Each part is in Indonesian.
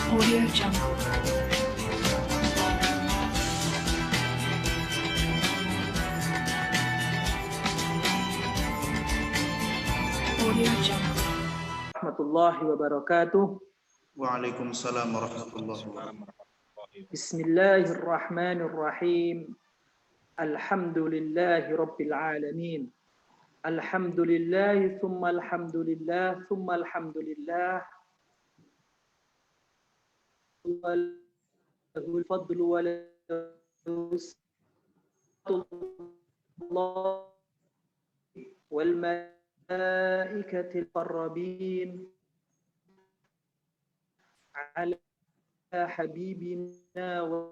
Audio Jungle. Audio Jungle. Warahmatullahi wabarakatuh. Waalaikumsalam warahmatullahi wabarakatuh. Bismillahirrahmanirrahim. Alhamdulillahi rabbil alamin. Alhamdulillahi thumma alhamdulillah thumma alhamdulillah. Walahul fadlu walahus wal malaikatil qarrabin ala habibina wa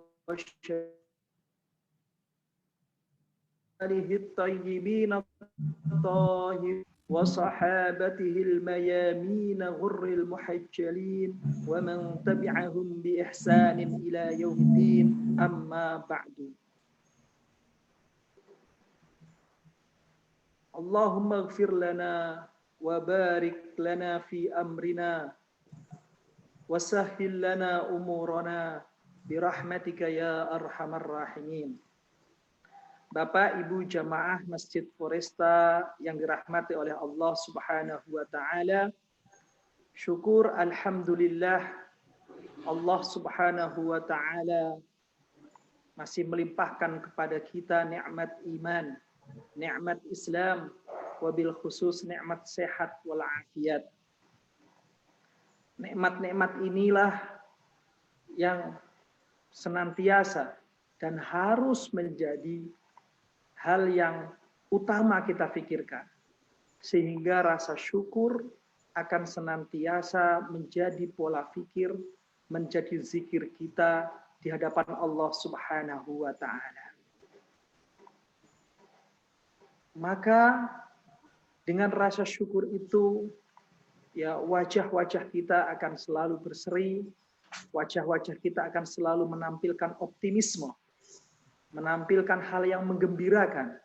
alihi at-tayyibin at-tahir wa sahabatihi al-mayamin ghurril muhajjalin wa man tabi'ahum bi ihsanin ila yaumiddin amma ba'du. Allahumma ighfir lana wa barik lana fi amrina wa sahhil lana umurana bi rahmatika ya arhamar rahimin. Bapak Ibu jamaah Masjid Foresta yang dirahmati oleh Allah Subhanahu wa taala, syukur alhamdulillah Allah Subhanahu wa taala masih melimpahkan kepada kita nikmat iman, nikmat Islam, wabil khusus nikmat sehat wal afiat. Nikmat-nikmat inilah yang senantiasa dan harus menjadi hal yang utama kita pikirkan, sehingga rasa syukur akan senantiasa menjadi pola pikir, menjadi zikir kita di hadapan Allah Subhanahu wa taala. Maka dengan rasa syukur itu, ya wajah-wajah kita akan selalu berseri, wajah-wajah kita akan selalu menampilkan optimisme, menampilkan hal yang menggembirakan,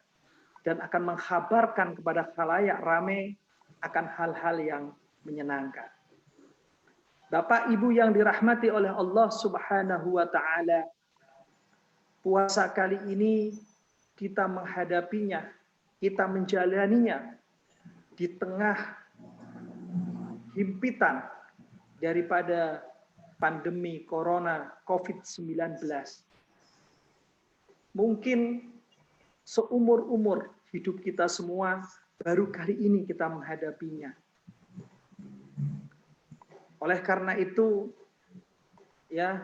dan akan menghabarkan kepada khalayak ramai akan hal-hal yang menyenangkan. Bapak Ibu yang dirahmati oleh Allah Subhanahu wa taala, puasa kali ini kita menghadapinya, kita menjalaninya di tengah himpitan daripada pandemi corona COVID-19. Mungkin seumur-umur hidup kita semua baru kali ini kita menghadapinya. Oleh karena itu, ya,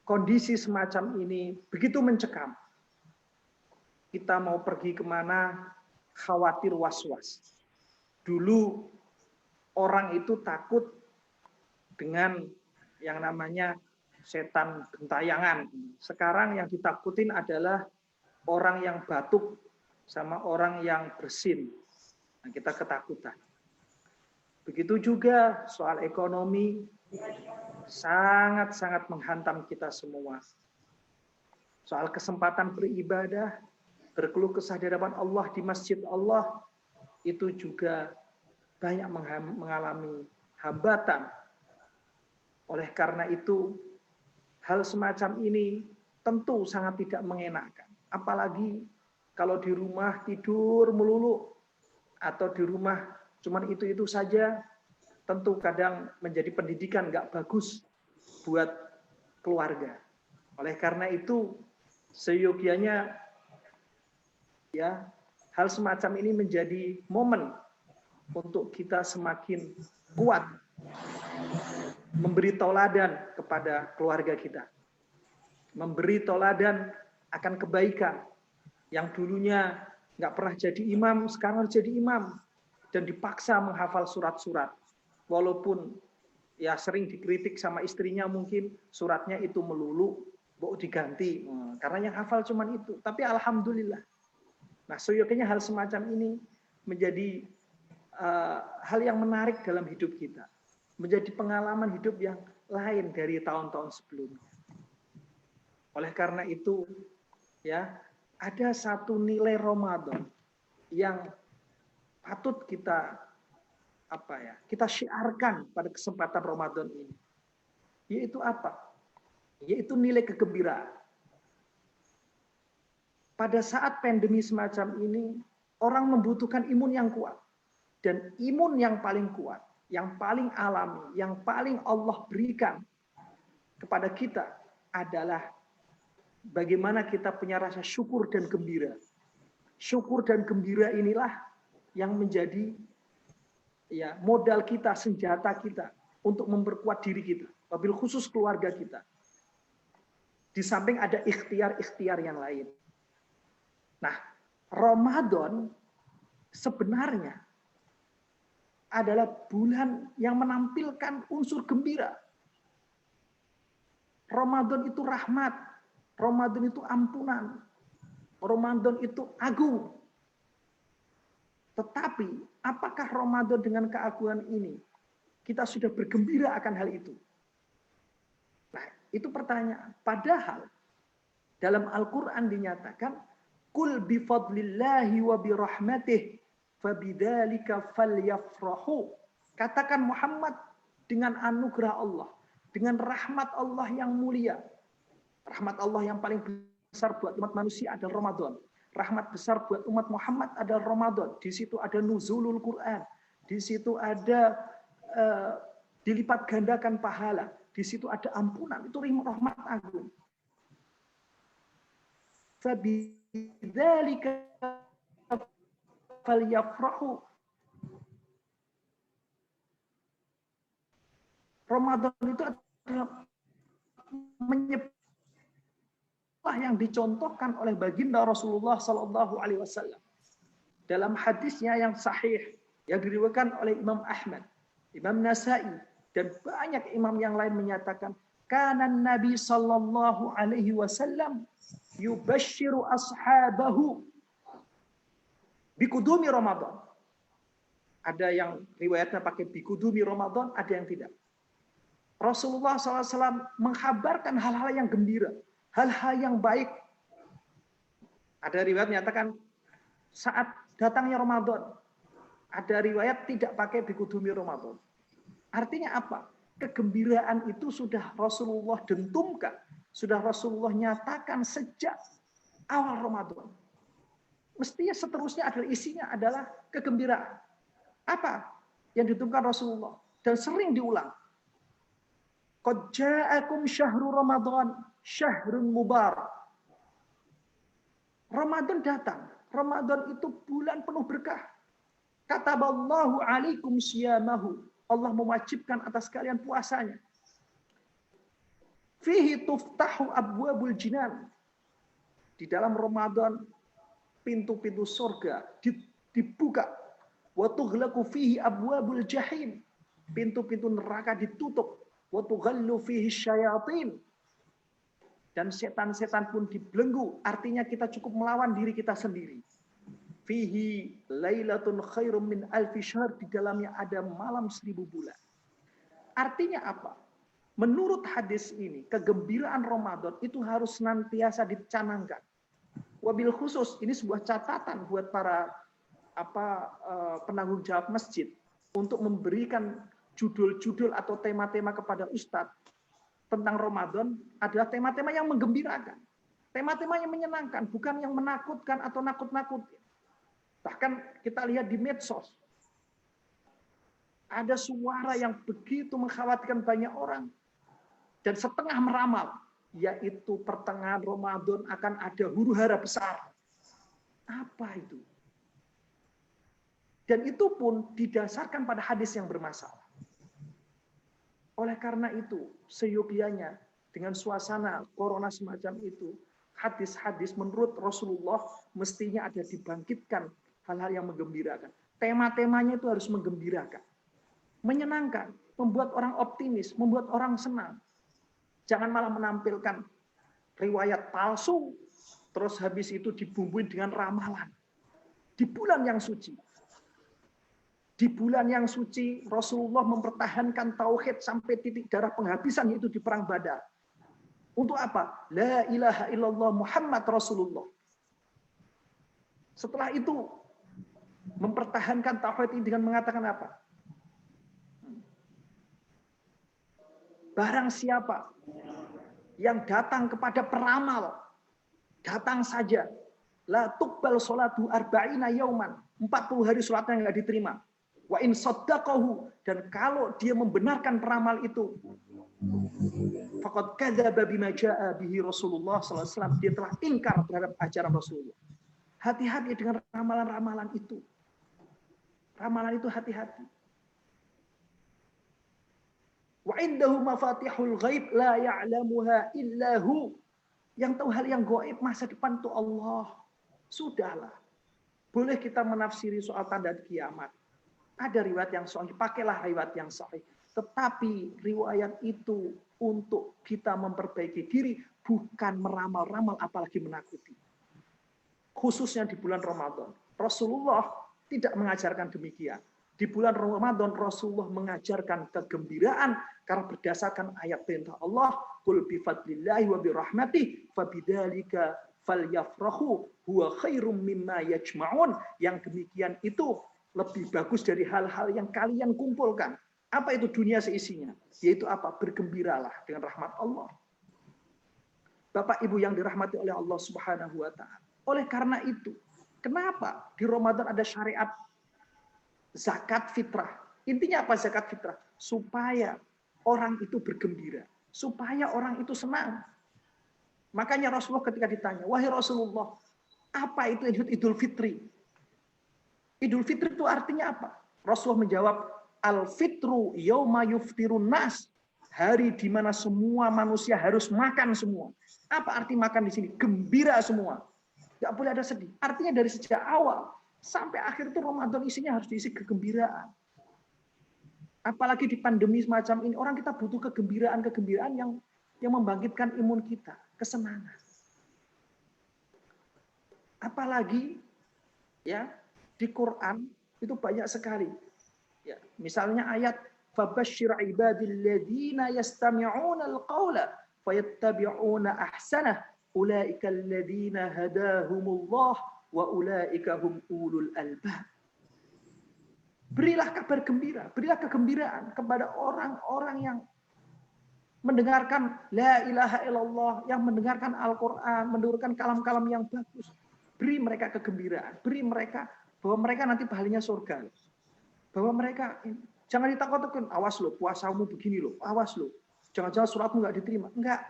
kondisi semacam ini begitu mencekam. Kita mau pergi kemana, khawatir was-was. Dulu orang itu takut dengan yang namanya setan gentayangan. Sekarang yang ditakutin adalah orang yang batuk sama orang yang bersin. Nah, kita ketakutan. Begitu juga soal ekonomi, sangat-sangat menghantam kita semua. Soal kesempatan beribadah, berkeluh kesah di hadapan Allah di masjid Allah, itu juga banyak mengalami hambatan. Oleh karena itu, hal semacam ini tentu sangat tidak mengenakan. Apalagi kalau di rumah tidur melulu, atau di rumah cuman itu-itu saja, tentu kadang menjadi pendidikan nggak bagus buat keluarga. Oleh karena itu, seyogianya ya hal semacam ini menjadi momen untuk kita semakin kuat memberi tauladan kepada keluarga kita, memberi tauladan akan kebaikan. Yang dulunya nggak pernah jadi imam, sekarang jadi imam dan dipaksa menghafal surat-surat, walaupun ya sering dikritik sama istrinya, mungkin suratnya itu melulu, mau diganti karena yang hafal cuman itu. Tapi alhamdulillah. Nah, seyogianya hal semacam ini menjadi hal yang menarik dalam hidup kita, menjadi pengalaman hidup yang lain dari tahun-tahun sebelumnya. Oleh karena itu, ya, ada satu nilai Ramadan yang patut kita kita syiarkan pada kesempatan Ramadan ini. Yaitu apa? Yaitu nilai kegembiraan. Pada saat pandemi semacam ini, orang membutuhkan imun yang kuat. Dan imun yang paling kuat, yang paling alami, yang paling Allah berikan kepada kita adalah bagaimana kita punya rasa syukur dan gembira. Syukur dan gembira inilah yang menjadi ya modal kita, senjata kita untuk memperkuat diri kita, wabil khusus keluarga kita. Di samping ada ikhtiar-ikhtiar yang lain. Nah, Ramadan sebenarnya adalah bulan yang menampilkan unsur gembira. Ramadan itu rahmat, Ramadan itu ampunan, Ramadan itu agung. Tetapi apakah Ramadan dengan keagungan ini kita sudah bergembira akan hal itu? Nah, itu pertanyaan. Padahal dalam Al-Quran dinyatakan, Kul bifadlillahi wa birahmatih, fabidzalika falyafrahu. Katakan Muhammad, dengan anugerah Allah, dengan rahmat Allah yang mulia. Rahmat Allah yang paling besar buat umat manusia adalah Ramadan. Rahmat besar buat umat Muhammad adalah Ramadan. Di situ ada nuzulul Quran. Di situ ada dilipat gandakan pahala. Di situ ada ampunan. Itu rahmat agung. Fabidzalika falyafrahu. Ramadan itu adalah yang dicontohkan oleh baginda Rasulullah Sallallahu Alaihi Wasallam dalam hadisnya yang sahih yang diriwayatkan oleh Imam Ahmad, Imam Nasai dan banyak imam yang lain menyatakan, kana Nabi Sallallahu Alaihi Wasallam yubashiru ashabahu bikudumi Ramadan. Ada yang riwayatnya pakai bikudumi Ramadan, ada yang tidak. Rasulullah SAW menghabarkan hal-hal yang gembira, hal-hal yang baik. Ada riwayat menyatakan saat datangnya Ramadan. Ada riwayat tidak pakai bikudumi Ramadan. Artinya apa? Kegembiraan itu sudah Rasulullah dentumkan, sudah Rasulullah nyatakan sejak awal Ramadan. Mestinya seterusnya adalah isinya adalah kegembiraan. Apa yang dentumkan Rasulullah dan sering diulang. Qad ja'akum syahrul Ramadan, syahrun mubarak. Ramadan datang. Ramadan itu bulan penuh berkah. Kataballahu alaikum siyamahu. Allah mewajibkan atas kalian puasanya. Fihi tuftahu abwabul jinan. Di dalam Ramadan pintu-pintu surga dibuka. Wa tughlaqu fihi abwabul jahim. Pintu-pintu neraka ditutup. Wa tughallu fihi syayatin. Dan setan-setan pun dibelenggu. Artinya kita cukup melawan diri kita sendiri. Fihi lailatun khairum min alfi syahr. Di dalamnya ada malam 1000 bulan. Artinya apa? Menurut hadis ini, kegembiraan Ramadan itu harus senantiasa dicanangkan. Wabil khusus, ini sebuah catatan buat para penanggung jawab masjid untuk memberikan judul-judul atau tema-tema kepada ustadz tentang Ramadan adalah tema-tema yang menggembirakan. Tema-tema yang menyenangkan, bukan yang menakutkan atau nakut-nakutin. Bahkan kita lihat di medsos. Ada suara yang begitu mengkhawatirkan banyak orang. Dan setengah meramal. Yaitu pertengahan Ramadan akan ada huru-hara besar. Apa itu? Dan itu pun didasarkan pada hadis yang bermasalah. Oleh karena itu, seyogianya dengan suasana corona semacam itu, hadis-hadis menurut Rasulullah mestinya ada dibangkitkan hal-hal yang menggembirakan. Tema-temanya itu harus menggembirakan. Menyenangkan, membuat orang optimis, membuat orang senang. Jangan malah menampilkan riwayat palsu, terus habis itu dibumbui dengan ramalan. Di bulan yang suci. Di bulan yang suci, Rasulullah mempertahankan tauhid sampai titik darah penghabisan, yaitu di perang Badar. Untuk apa? La ilaha illallah Muhammad Rasulullah. Setelah itu, mempertahankan tauhid ini dengan mengatakan apa? Barang siapa yang datang kepada peramal, datang saja. La tuqbal sholatu arba'ina yauman. 40 hari sholatnya nggak diterima. Wa in saddaqahu, dan kalau dia membenarkan peramal itu, faqad kadzdzaba bima jaa bihi Rasulullah sallallahu alaihi wasallam, dia telah ingkar terhadap ajaran Rasulullah. Hati-hati dengan ramalan-ramalan itu. Ramalan itu hati-hati. Wa indahu mafatihul ghaib la ya'lamuha illa hu. Yang tahu hal yang gaib masa depan itu Allah. Sudahlah. Boleh kita menafsiri soal tanda kiamat. Ada riwayat yang sahih, pakailah riwayat yang sahih. Tetapi riwayat itu untuk kita memperbaiki diri, bukan meramal-ramal apalagi menakuti. Khususnya di bulan Ramadan. Rasulullah tidak mengajarkan demikian. Di bulan Ramadan Rasulullah mengajarkan kegembiraan karena berdasarkan ayat perintah Allah, qul bi fadlillahi wa bi rahmatihi fabidzalika falyafrahu huwa khairum mimma yajma'un. Yang demikian itu lebih bagus dari hal-hal yang kalian kumpulkan. Apa itu dunia seisinya? Yaitu apa? Bergembiralah dengan rahmat Allah. Bapak Ibu yang dirahmati oleh Allah Subhanahu wa taala. Oleh karena itu, kenapa di Ramadan ada syariat zakat fitrah? Intinya apa zakat fitrah? Supaya orang itu bergembira, supaya orang itu senang. Makanya Rasulullah ketika ditanya, wahai Rasulullah, apa itu Idul Fitri? Idul Fitri itu artinya apa? Rasulullah menjawab, al-fitru yauma yuftirun nas. Hari di mana semua manusia harus makan semua. Apa arti makan di sini? Gembira semua. Nggak boleh ada sedih. Artinya dari sejak awal sampai akhir itu Ramadan isinya harus diisi kegembiraan. Apalagi di pandemi semacam ini, orang kita butuh kegembiraan yang membangkitkan imun kita, kesenangan. Apalagi ya di Quran itu banyak sekali. Ya, misalnya ayat fabasyir ibadil ladzina yastami'una al-qaula fayattabi'una ahsanah ulaika alladzina hadahumullah wa ulaika hum ulul albab. Berilah kabar gembira, berilah kegembiraan kepada orang-orang yang mendengarkan la ilaha illallah, yang mendengarkan Al-Qur'an, mendengarkan kalam-kalam yang bagus. Beri mereka kegembiraan, beri mereka bahwa mereka nanti pahalanya surga. Bahwa mereka jangan ditakut-takutin, awas lo, puasamu begini lo, awas lo. Jangan-jangan suratmu nggak diterima. Enggak.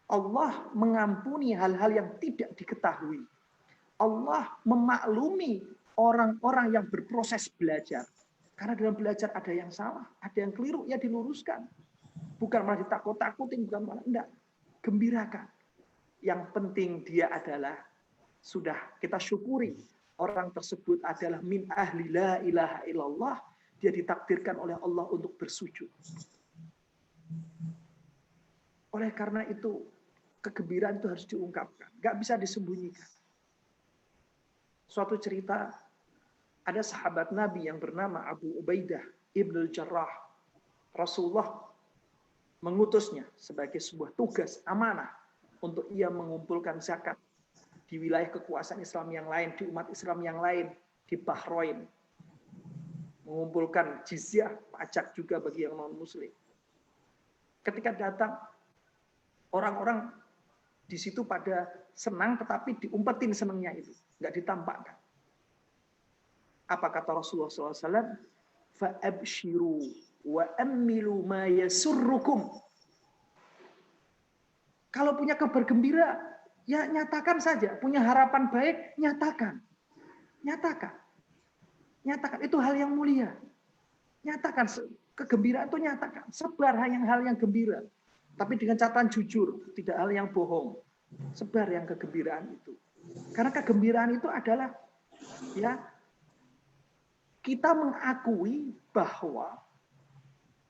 Allah mengampuni hal-hal yang tidak diketahui. Allah memaklumi orang-orang yang berproses belajar. Karena dalam belajar ada yang salah, ada yang keliru, ya diluruskan. Bukan malah ditakut-takutin, bukan malah enggak. Gembirakan. Yang penting dia adalah sudah kita syukuri orang tersebut adalah min ahli la ilaha illallah, dia ditakdirkan oleh Allah untuk bersujud. Oleh karena itu kegembiraan itu harus diungkapkan, nggak bisa disembunyikan. Suatu cerita, ada sahabat Nabi yang bernama Abu Ubaidah Ibn al-Jarrah. Rasulullah mengutusnya sebagai sebuah tugas amanah untuk ia mengumpulkan zakat di wilayah kekuasaan Islam yang lain, di umat Islam yang lain, di Bahrain. Mengumpulkan jizyah, pajak juga bagi yang non-muslim. Ketika datang, orang-orang di situ pada senang, tetapi diumpetin senangnya itu. Nggak ditampakkan. Apa kata Rasulullah SAW? Fa'abshiru wa ammilu ma yasurrukum. Kalau punya kabar gembira, ya nyatakan saja. Punya harapan baik, nyatakan. Nyatakan. Nyatakan. Itu hal yang mulia. Nyatakan. Kegembiraan itu nyatakan. Sebar hal yang gembira. Tapi dengan catatan jujur. Tidak hal yang bohong. Sebar yang kegembiraan itu. Karena kegembiraan itu adalah ya kita mengakui bahwa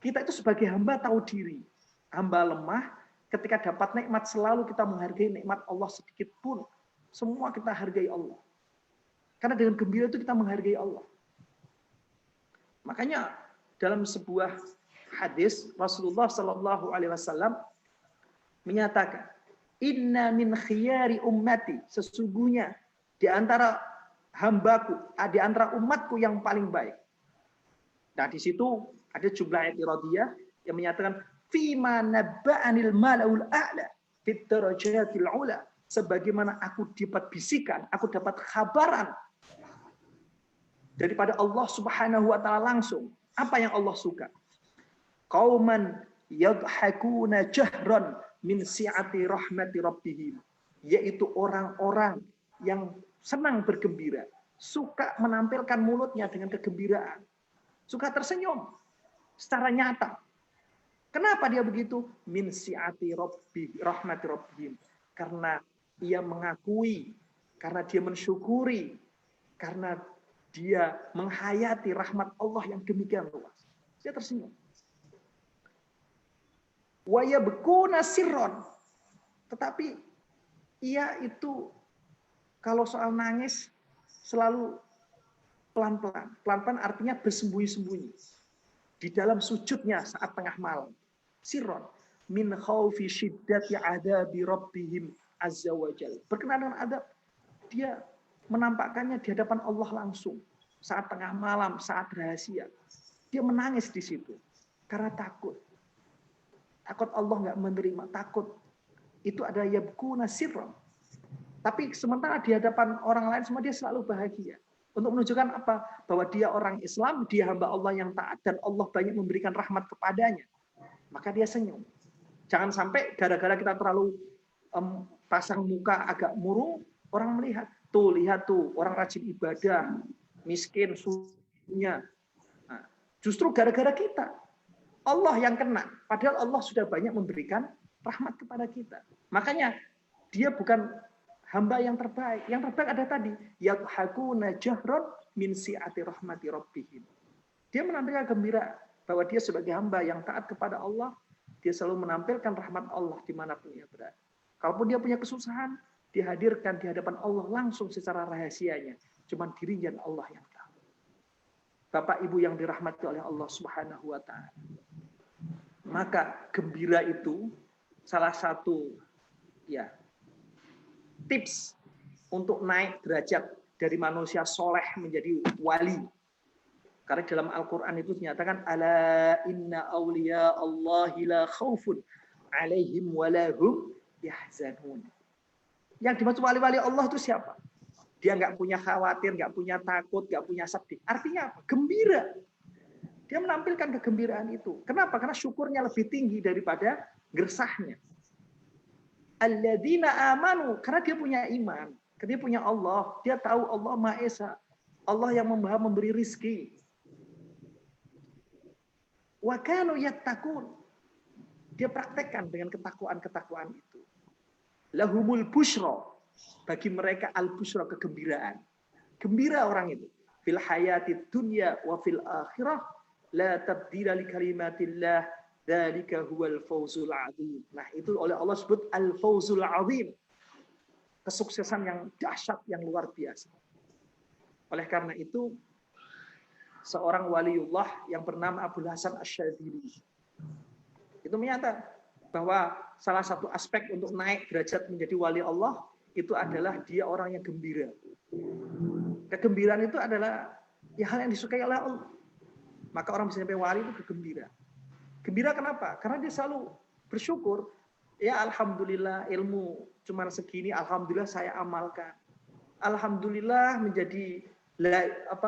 kita itu sebagai hamba tahu diri. Hamba lemah, ketika dapat nikmat selalu kita menghargai nikmat Allah sedikit pun. Semua kita hargai Allah. Karena dengan gembira itu kita menghargai Allah. Makanya dalam sebuah hadis Rasulullah Shallallahu Alaihi Wasallam menyatakan, Inna min khiyari ummati, sesungguhnya di antara hambaku, di antara umatku yang paling baik. Nah di situ ada jumlah ayat iradiyah, yang menyatakan fima nabba'anil malaul a'la fit darajatil ula, sebagaimana aku dapat bisikan, aku dapat kabaran daripada Allah Subhanahu wa taala langsung. Apa yang Allah suka? Qauman yadhakuna jahran min si'ati rahmati rabbihim, yaitu orang-orang yang senang bergembira, suka menampilkan mulutnya dengan kegembiraan, suka tersenyum secara nyata. Kenapa dia begitu? Min si'ati rahmati rabbihim, karena ia mengakui, karena dia mensyukuri, karena dia menghayati rahmat Allah yang demikian luas. Dia tersenyum. Wa yabkuna sirron, tetapi ia itu kalau soal nangis selalu pelan-pelan. Pelan-pelan artinya bersembunyi-sembunyi. Di dalam sujudnya saat tengah malam. Sirron min khaufi syiddati adabi rabbihim azza wa jalla. Berkenaan dengan adab, dia menampakkannya di hadapan Allah langsung. Saat tengah malam, saat rahasia. Dia menangis di situ. Karena takut. Takut Allah nggak menerima. Takut. Itu ada yabkuna sirron. Tapi sementara di hadapan orang lain semua dia selalu bahagia. Untuk menunjukkan apa? Bahwa dia orang Islam, dia hamba Allah yang taat, dan Allah banyak memberikan rahmat kepadanya. Maka dia senyum. Jangan sampai gara-gara kita terlalu pasang muka agak murung, orang melihat. Tuh, lihat tuh, orang rajin ibadah, miskin, suhunya. Nah, justru gara-gara kita. Allah yang kena. Padahal Allah sudah banyak memberikan rahmat kepada kita. Makanya dia bukan hamba yang terbaik. Yang terbaik ada tadi. Yadhakuna jahron min si'ati rahmati rabbihim. Dia menampilkan gembira bahwa dia sebagai hamba yang taat kepada Allah, dia selalu menampilkan rahmat Allah dimanapun dia berada. Kalaupun dia punya kesusahan, dihadirkan di hadapan Allah langsung secara rahasianya. Cuman dirinya Allah yang tahu. Bapak Ibu yang dirahmati oleh Allah Subhanahu wa taala. Maka gembira itu salah satu ya tips untuk naik derajat dari manusia soleh menjadi wali. Karena dalam Al-Quran itu dinyatakan ala inna awliya Allahi la khawfun alaihim walahum yahzanun. Yang dimaksud wali-wali Allah itu siapa? Dia nggak punya khawatir, nggak punya takut, nggak punya sedih. Artinya apa? Gembira. Dia menampilkan kegembiraan itu. Kenapa? Karena syukurnya lebih tinggi daripada gersahnya. Alladzina amanu, karena dia punya iman, karena dia punya Allah, dia tahu Allah Maha Esa, Allah yang Maha memberi rizki. Wa kanu yattaqun, dia praktekkan dengan ketakwaan itu. Lahumul busyra, bagi mereka al-busyra, kegembiraan. Gembira orang itu. Fil hayatid dunya wa fil akhirah la tabdila li kalimatillah. Dzalika huwal fawzul azim. Nah, itu oleh Allah sebut al-fawzul azim. Kesuksesan yang dahsyat, yang luar biasa. Oleh karena itu, seorang waliullah yang bernama Abul Hasan Asy-Syadzili itu menyatakan bahwa salah satu aspek untuk naik derajat menjadi wali Allah itu adalah dia orang yang gembira. Kegembiraan itu adalah ya hal yang disukai oleh Allah. Maka orang bisa sampai wali itu bergembira. Gembira kenapa? Karena dia selalu bersyukur. Ya alhamdulillah ilmu cuma segini, alhamdulillah saya amalkan. Alhamdulillah menjadi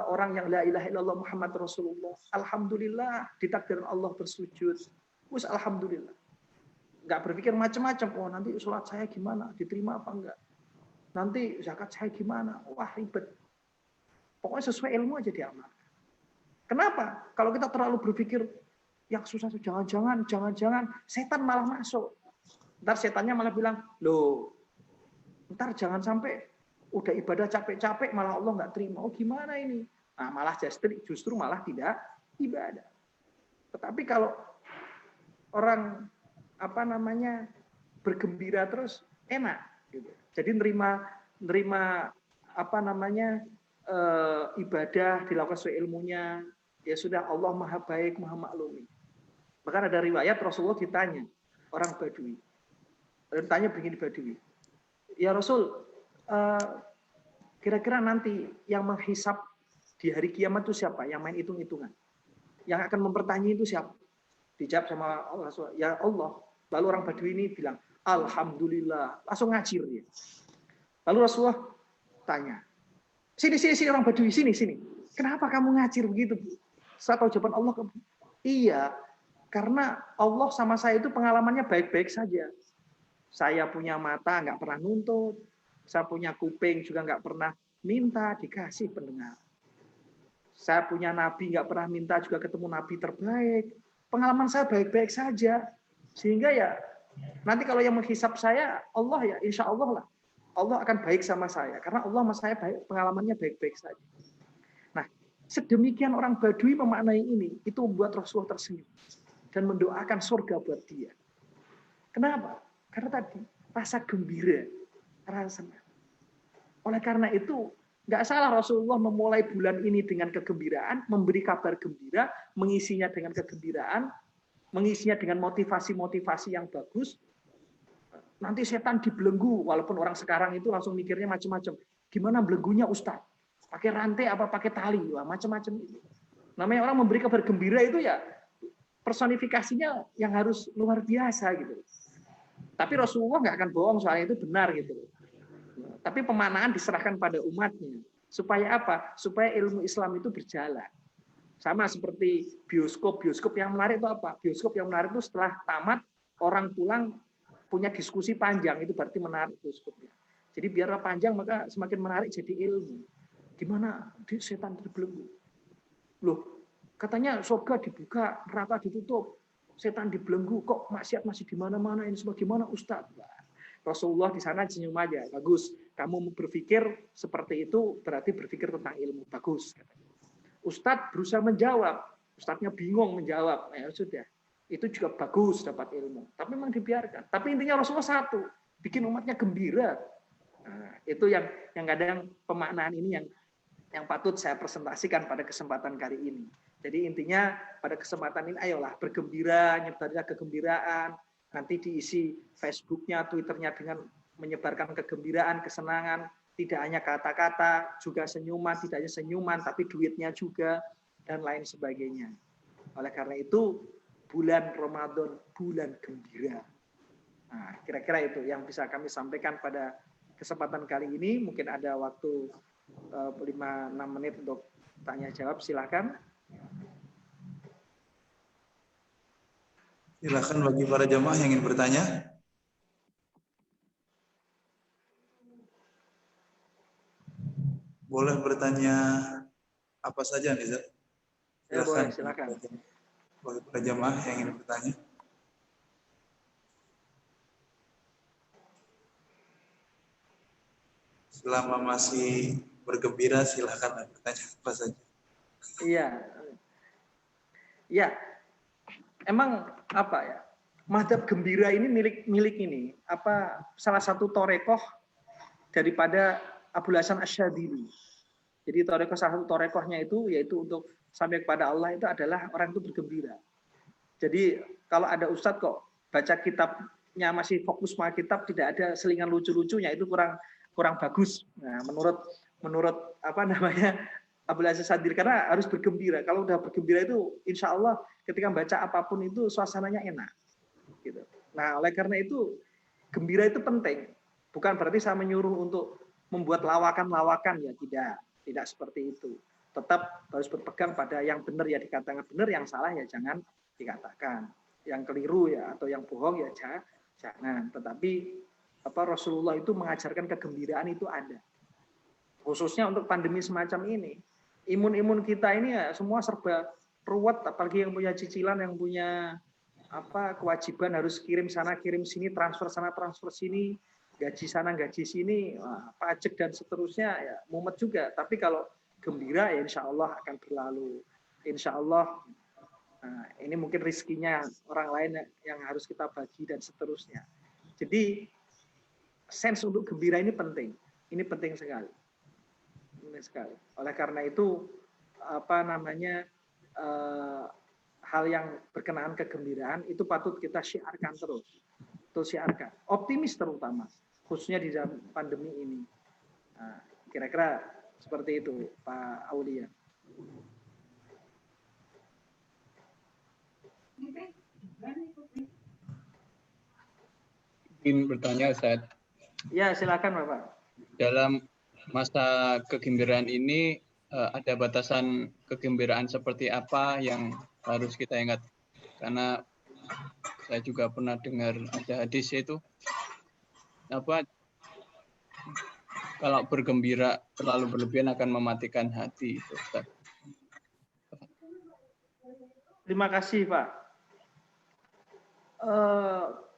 orang yang la ilaha illallah Muhammad Rasulullah. Alhamdulillah ditakdirkan Allah bersujud. Wus alhamdulillah. Enggak berpikir macam-macam. Oh nanti sholat saya gimana? Diterima apa enggak? Nanti zakat saya gimana? Wah ribet. Pokoknya sesuai ilmu aja diamalkan. Kenapa? Kalau kita terlalu berpikir yang susah, jangan-jangan setan malah masuk. Ntar setannya malah bilang, loh, ntar jangan sampai udah ibadah capek-capek malah Allah nggak terima. Oh gimana ini? Nah malah justru malah tidak ibadah. Tetapi kalau orang bergembira terus enak, gitu. Jadi nerima ibadah dilakukan sesuai ilmunya. Ya sudah, Allah maha baik, maha maklumi. Bahkan ada riwayat Rasulullah ditanya orang Badui. Ditanya begini Badui. Ya Rasul, kira-kira nanti yang menghisap di hari kiamat itu siapa? Yang main hitung-hitungan. Yang akan mempertanyai itu siapa? Dijawab sama Allah, ya Allah. Lalu orang Badui ini bilang, Alhamdulillah. Langsung ngajir dia. Lalu Rasulullah tanya, sini orang Badui, sini. Kenapa kamu ngajir begitu? Saya tahu jawaban Allah. Iya, karena Allah sama saya itu pengalamannya baik-baik saja. Saya punya mata, nggak pernah nuntut. Saya punya kuping, juga nggak pernah minta, dikasih pendengar. Saya punya nabi, nggak pernah minta, juga ketemu nabi terbaik. Pengalaman saya baik-baik saja. Sehingga ya, nanti kalau yang menghisap saya, Allah ya, insya Allah lah. Allah akan baik sama saya. Karena Allah sama saya baik, pengalamannya baik-baik saja. Nah, sedemikian orang Badui memaknai ini, itu membuat Rasulullah tersenyum. Dan mendoakan surga buat dia. Kenapa? Karena tadi, rasa gembira. Rasa senang. Oleh karena itu, nggak salah Rasulullah memulai bulan ini dengan kegembiraan, memberi kabar gembira, mengisinya dengan kegembiraan, mengisinya dengan motivasi-motivasi yang bagus. Nanti setan dibelenggu, walaupun orang sekarang itu langsung mikirnya macam-macam. Gimana belenggunya Ustaz? Pakai rantai apa pakai tali? Wah, macam-macam itu. Namanya orang memberi kabar gembira itu ya personifikasinya yang harus luar biasa gitu. Tapi Rasulullah nggak akan bohong soalnya itu benar gitu. Tapi pemaknaan diserahkan pada umatnya. Supaya apa? Supaya ilmu Islam itu berjalan. Sama seperti bioskop yang menarik itu apa? Bioskop yang menarik itu setelah tamat orang pulang punya diskusi panjang, itu berarti menarik bioskopnya. Jadi biar panjang maka semakin menarik jadi ilmu. Gimana setan terbelenggu? Loh, katanya surga dibuka, neraka ditutup, setan dibelenggu, kok maksiat masih di mana-mana, ini semua gimana Ustaz? Rasulullah di sana senyum aja, bagus. Kamu berpikir seperti itu berarti berpikir tentang ilmu, bagus. Ustadz berusaha menjawab, Ustadznya bingung menjawab, ya sudah. Itu juga bagus dapat ilmu. Tapi memang dibiarkan. Tapi intinya Rasulullah satu, bikin umatnya gembira. Nah, itu yang kadang pemaknaan ini yang patut saya presentasikan pada kesempatan kali ini. Jadi intinya pada kesempatan ini ayolah bergembira, nyebarnya kegembiraan. Nanti diisi Facebooknya, Twitternya dengan menyebarkan kegembiraan, kesenangan. Tidak hanya kata-kata, juga senyuman, tidak hanya senyuman, tapi duitnya juga, dan lain sebagainya. Oleh karena itu, bulan Ramadan, bulan gembira. Nah, kira-kira itu yang bisa kami sampaikan pada kesempatan kali ini. Mungkin ada waktu 5-6 menit untuk tanya jawab, silakan. Silakan bagi para jamaah yang ingin bertanya. Boleh bertanya apa saja, Nizar? Ya, boleh, silakan. Bagi para jamaah yang ingin bertanya. Selama masih bergembira, silakan bertanya apa saja. Iya. Ya, emang apa ya? Madhab gembira ini milik ini. Apa salah satu torekoh daripada Abul Hasan Asyadzili. Jadi salah satu torekohnya itu yaitu untuk sampai kepada Allah itu adalah orang itu bergembira. Jadi kalau ada ustadz kok baca kitabnya masih fokus sama kitab, tidak ada selingan lucu-lucunya, itu kurang bagus. Nah, menurut apa namanya Abul Hasan Asyadzili, karena harus bergembira. Kalau udah bergembira itu insya Allah ketika baca apapun itu suasananya enak. Gitu. Nah, oleh karena itu gembira itu penting. Bukan berarti saya menyuruh untuk membuat lawakan-lawakan, ya tidak seperti itu. Tetap harus berpegang pada yang benar ya dikatakan benar, yang salah ya jangan dikatakan. Yang keliru ya atau yang bohong ya jangan. Tetapi Rasulullah itu mengajarkan kegembiraan itu ada. Khususnya untuk pandemi semacam ini. Imun kita ini ya semua serba ruwet, apalagi yang punya cicilan, yang punya kewajiban harus kirim sana kirim sini, transfer sana transfer sini, gaji sana gaji sini, pajak dan seterusnya, ya mumet juga. Tapi kalau gembira ya insya Allah akan berlalu, insya Allah. Nah, ini mungkin rizkinya orang lain yang harus kita bagi dan seterusnya. Jadi sense untuk gembira ini penting sekali. Oleh karena itu hal yang berkenaan kegembiraan itu patut kita syiarkan terus. Syiarkan. Optimis terutama, khususnya di zaman pandemi ini. Nah, kira-kira seperti itu, Pak Aulia. Ingin bertanya, Ustaz. Ya, silakan Bapak. Dalam masa kegembiraan ini ada batasan kegembiraan seperti apa yang harus kita ingat? Karena saya juga pernah dengar ada hadis itu apa kalau bergembira terlalu berlebihan akan mematikan hati itu, Ustaz. Terima kasih Pak.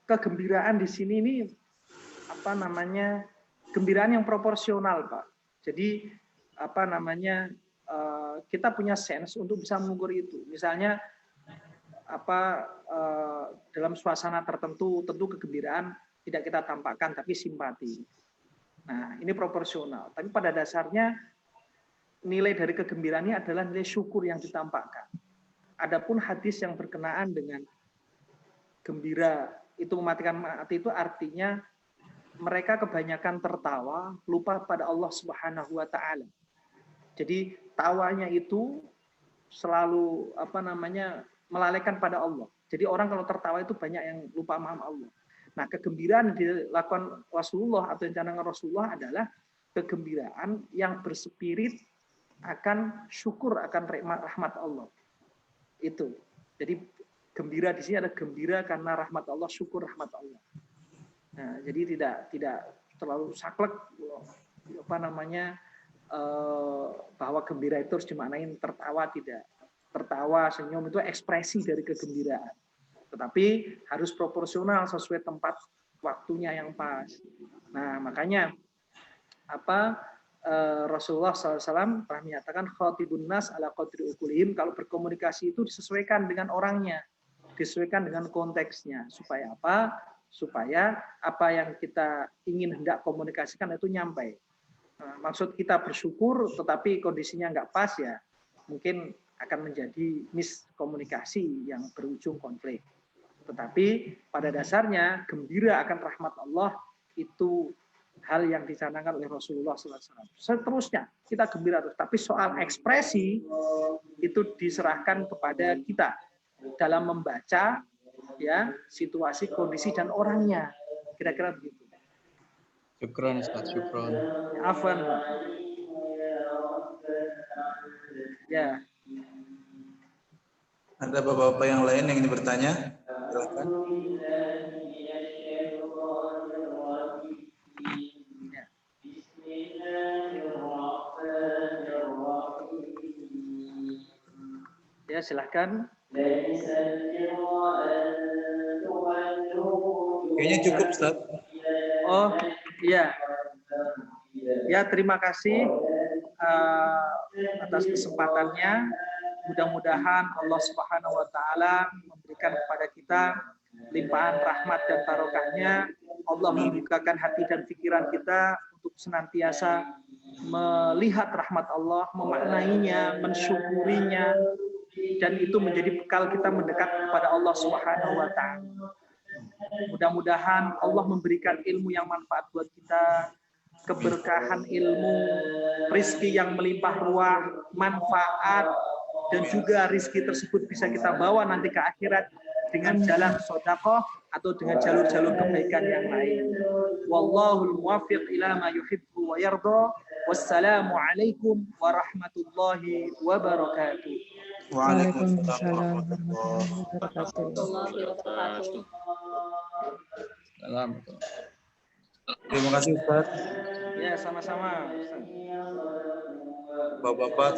Kegembiraan di sini ini apa namanya, gembiraan yang proporsional Pak. Jadi apa namanya, kita punya sense untuk bisa mengukur itu. Misalnya apa dalam suasana tertentu tentu kegembiraan tidak kita tampakkan tapi simpati. Nah, ini proporsional. Tapi pada dasarnya nilai dari kegembiraan ini adalah nilai syukur yang ditampakkan. Adapun hadis yang berkenaan dengan gembira itu mematikan hati itu artinya mereka kebanyakan tertawa, lupa pada Allah Subhanahu wa taala. Jadi tawanya itu selalu apa namanya melalaikan pada Allah. Jadi orang kalau tertawa itu banyak yang lupa maham Allah. Nah, kegembiraan yang dilakukan Rasulullah atau yang dicanangkan Rasulullah adalah kegembiraan yang berspirit akan syukur akan rahmat Allah. Itu. Jadi gembira di sini ada gembira karena rahmat Allah, syukur rahmat Allah. Nah, jadi tidak terlalu saklek apa namanya bahwa gembira itu harus dimaknain tertawa, tidak. Tertawa, senyum itu ekspresi dari kegembiraan. Tetapi harus proporsional sesuai tempat waktunya yang pas. Nah, makanya apa Rasulullah SAW pernah menyatakan khatibun nas ala qadri uqulihim, kalau berkomunikasi itu disesuaikan dengan orangnya, disesuaikan dengan konteksnya. Supaya apa? Supaya apa yang kita ingin hendak komunikasikan itu nyampe. Nah, maksud kita bersyukur tetapi kondisinya nggak pas ya, mungkin akan menjadi miskomunikasi yang berujung konflik. Tetapi pada dasarnya gembira akan rahmat Allah itu hal yang dicanangkan oleh Rasulullah SAW. Seterusnya kita gembira terus. Tapi soal ekspresi itu diserahkan kepada kita dalam membaca ya situasi, kondisi dan orangnya. Kira-kira begitu. Syukron, Ustaz. Syukron. Afwan. Ya. Ada bapak-bapak yang lain yang ingin bertanya? Silakan. Ya, silahkan. Kayaknya cukup, Ustaz. Oh, iya. Ya, terima kasih atas kesempatannya. Mudah-mudahan Allah Subhanahu wa taala memberikan kepada kita limpahan rahmat dan barokahnya. Allah membukakan hati dan pikiran kita untuk senantiasa melihat rahmat Allah, memaknainya, mensyukurinya, dan itu menjadi bekal kita mendekat kepada Allah Subhanahu wa taala. Mudah-mudahan Allah memberikan ilmu yang manfaat buat kita, keberkahan ilmu, rizki yang melimpah ruah, manfaat, dan juga rizki tersebut bisa kita bawa nanti ke akhirat dengan jalan sedekah atau dengan jalur-jalur kebaikan yang lain. Wallahul muwaffiq ila ma yuhibbu wa yarda. Wassalamualaikum warahmatullahi wabarakatuh. Waalaikumsalam warahmatullahi wabarakatuh. Salam. Terima kasih, Ustaz. Ya, sama-sama. Bapak-bapak